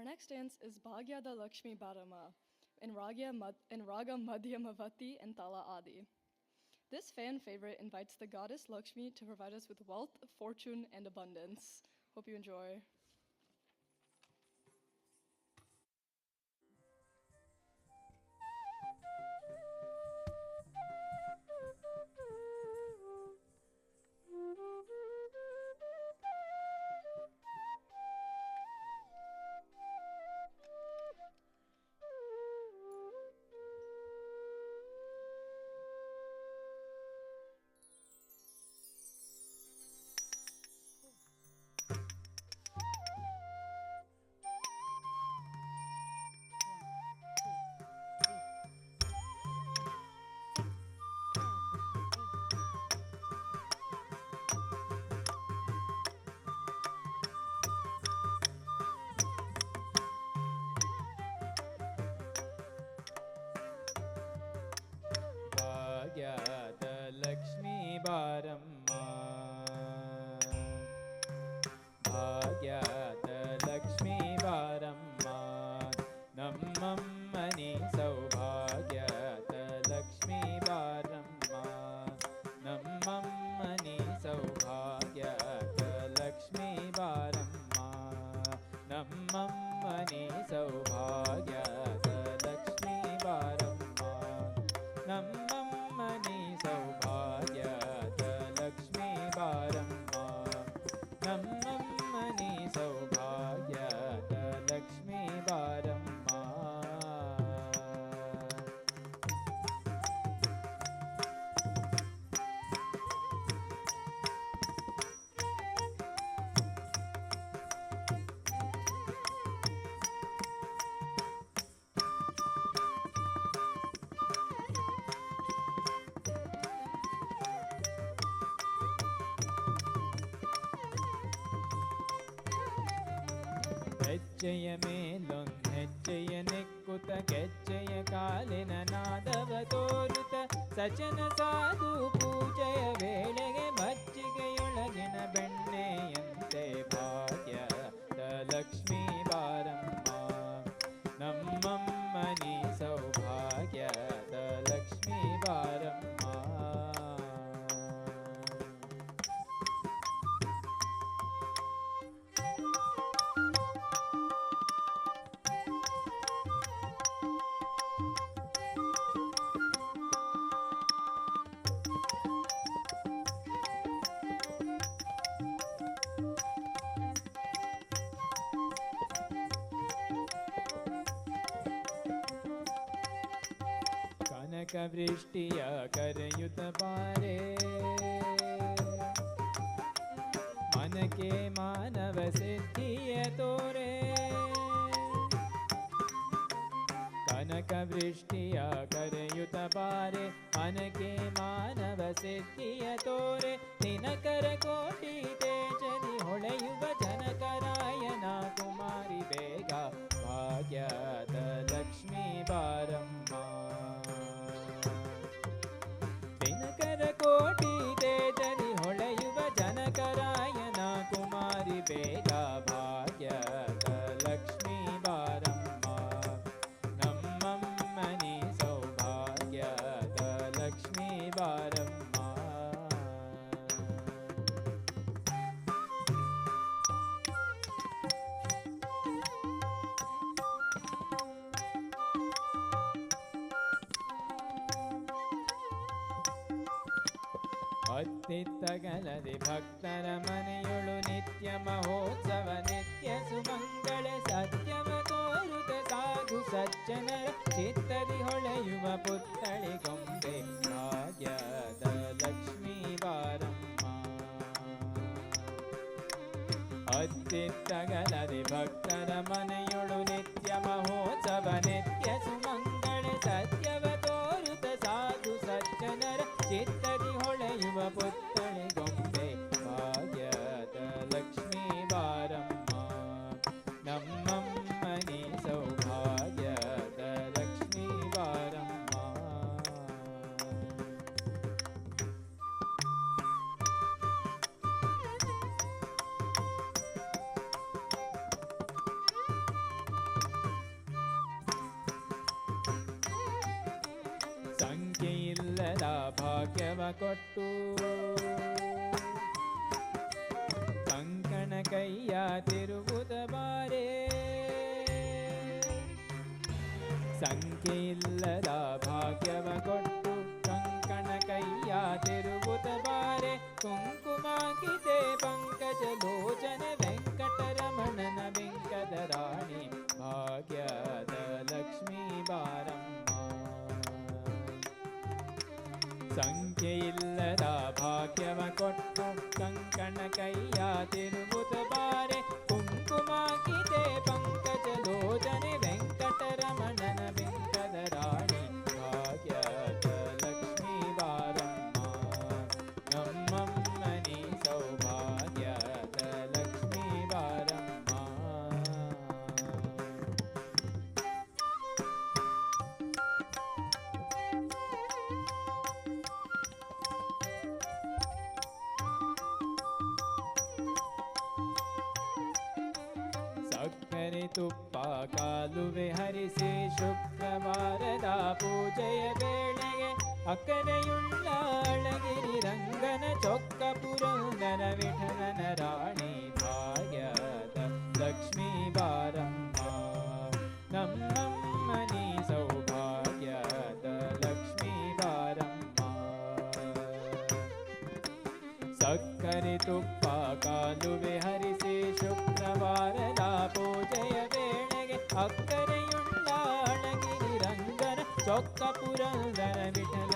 Our next dance is Bhagyada Lakshmi Barama in Raga Madhyamavati and Tala Adi. This fan favorite invites the goddess Lakshmi to provide us with wealth, fortune, and abundance. Hope you enjoy. ಭಾಗ್ಯದ ಲಕ್ಷ್ಮೀ ಬಾರಮ್ಮ, ಭಾಗ್ಯದ ಲಕ್ಷ್ಮೀ ಬಾರಮ್ಮ, ನಮ್ಮಮ್ಮನಿ ಸೌಭಾಗ್ಯದ ಲಕ್ಷ್ಮೀ ಬಾರಮ್ಮ, ನಮ್ಮಮ್ಮನಿ ಸೌಭಾಗ್ಯದ ಲಕ್ಷ್ಮೀ ಬಾರಮ್ಮ, ನಮ್ಮಮ್ಮನಿ ಸೌಭಾಗ್ಯದ ಲಕ್ಷ್ಮೀ ಬಾರಮ್ಮ, ನಮ್ಮಮ್ಮನಿ ಸೌಭಾಗ್ಯದ ಲಕ್ಷ್ಮೀ ಬಾರಮ್ಮ, ನಮ್ಮಮ್ಮನಿ ಸೌಭಾಗ್ಯದ ಲಕ್ಷ್ಮೀ ಬಾರಮ್ಮ. ಹೆಜ್ಜೆಯ ಮೇಲೊಂದು ಹೆಜ್ಜೆಯ ನೆಕ್ಕುತ ಗೆಜ್ಜೆಯ ಕಾಲಿನ ನಾದವ ತೋರುತ ಸಚನ ಸಾಧು ಪೂಜೆಯ ವೇಳೆಗೆ ಮಜ್ಜಿಗೆಯೊಳಗಿನ ಬೆಣ್ಣೆಯಂತೆ ಭಾಗ್ಯದ ಲಕ್ಷ್ಮೀ ಬಾರಮ್ಮ, ನಮ್ಮಮ್ಮನಿ ಸೌಭಾಗ್ಯದ ಲಕ್ಷ್ಮೀ ಬಾರಮ್ಮ. ಕನಕ ವೃಷ್ಟಿಯ ಕರೆಯುತ್ತ ಬಾರೆ, ಮನಕ್ಕೆ ಮಾನವ ಸಿದ್ಧಿಯ ತೋರೆ, ಕನಕ ವೃಷ್ಟಿಯ ಕರೆಯುತ್ತ ಬಾರೆ, ಮನಕ್ಕೆ ಮಾನವ ಸಿದ್ಧಿಯ ತೋರೆ, ದಿನಕರ ಕೋಟಿ ತೇಜದಿ ಹೊಳೆಯುವ ಜನಕರಾಯನ ಕುಮಾರಿ ಬೇಗ ಭಾಗ್ಯದ ಲಕ್ಷ್ಮೀ ಬಾರಮ್ಮ, ದಿನಕರ ಕೋಟಿ ತೇಜದಿ ಹೊಳೆಯುವ ಜನಕರಾಯನ ಕುಮಾರಿ ಬೇಗ ಭಾಗ್ಯದ ಲಕ್ಷ್ಮೀ ಬಾರಮ್ಮ, ನಮ್ಮಮ್ಮನಿ ಸೌಭಾಗ್ಯದ ಲಕ್ಷ್ಮೀ ಬಾರಮ್ಮ. ಅತ್ತಿತ್ತಗಲದೆ ಭಕ್ತರ ಮನೆಯೊಳು ನಿತ್ಯ ಮಹೋತ್ಸವ ನಿತ್ಯ ಸುಮಂಗಳ ಸತ್ಯವ ತೋರುತ ಸಾಧು ಸಜ್ಜನರ ಚಿತ್ತದಿ ಹೊಳೆಯುವ ಪುತ್ಥಳಿ ಗೊಂಬೆ ಭಾಗ್ಯದ ಲಕ್ಷ್ಮೀ ಬಾರಮ್ಮ, ಅತ್ತಿತ್ತಗಲದೆ ಭಕ್ತರ ಮನೆಯೊಳು ನಿತ್ಯ ಮಹೋತ್ಸವ ನಿತ್ಯ ಸುಮಂಗಳ ಸತ್ಯವ ತೋರುತ ಸಾಧು ಸಜ್ಜನರ ಚಿತ್ತದಿ ಹೊಳೆಯುವ ಪುತ್ಥಳಿ ಗೊಂಬೆ ಭಾಗ್ಯದ ಲಕ್ಷ್ಮೀ ಬಾರಮ್ಮ, ನಮ್ಮಮ್ಮನಿ ಸೌಭಾಗ್ಯದ ಲಕ್ಷ್ಮೀ ಬಾರಮ್ಮ. ಸಂಖ್ಯೆಯಿಲ್ಲದ ಭಾಗ್ಯವ ಕೊಟ್ಟು ಕಂಕಣ ಕೈಯ ತಿರುವುದ ಬಾರೆ ಸಂಖ್ಯೆಯಿಲ್ಲದ ಭಾಗ್ಯವ ಕೊಟ್ಟು ಕಂಕಣ ಕೈಯ ತಿರುವುದ ಬಾರೆ ಕುಂಕುಮಾಕಿತೆ ಪಂಕಜ ಲೋಚನ ವೆಂಕಟರಮಣನ ವೆಂಕದ ರಾಣಿ ಭಾಗ್ಯದ ಲಕ್ಷ್ಮೀ ಬಾರಮ್ಮ ಸಂಖ್ಯೆಯಿಲ್ಲದ ಭಾಗ್ಯವ ಕೊಟ್ಟು ಕಂಕಣ ಕೈಯ ತಿರುವುದ ಬಾರೆ ಕುಂಕುಮಾಕಿತೆ ಪಂಕಜ ಲೋಚನೆ ವೆಂಕಟರಮಣನ ವೆಂಕದ ರಾಣಿ ಭಾಗ್ಯದ ಲಕ್ಷ್ಮೀ ಬಾರಮ್ಮ ನಮ್ಮಮ್ಮನಿ ಸೌಭಾಗ್ಯದ ಲಕ್ಷ್ಮೀ ಬಾರಮ್ಮ ಸಕ್ಕರೆ ತುಪ್ಪ ಕಾಲುವೆ ಹರಿಸಿ ಶುಕ್ರವಾರದ ಪೂಜೆಯ ವೇಳೆಗೆ ಅಕ್ಕರೆಯುಳ್ಳ ಅಳಗಿರಿ ರಂಗನ ಚೊಕ್ಕ ಪುರಂದರ ವಿಠಲನ ರಾಣಿ ಭಾಗ್ಯದ ಲಕ್ಷ್ಮೀ ಬಾರಮ್ಮ ನಮ್ಮಮ್ಮನಿ ಸೌಭಾಗ್ಯದ ಲಕ್ಷ್ಮೀ ಬಾರಮ್ಮ ಸಕ್ಕರೆ ತುಪ್ಪ ಕಾಲುವೆ ಹರಿಸಿ ಶುಕ್ರವಾರದ ಪೂಜೆಯ ವೇಳೆಗೆ ಅಕ್ಕರೆಯುಳ್ಳ ಅಳಗಿರಿ ರಂಗನ ಚೊಕ್ಕ ಪುರಂದರ ವಿಠಲ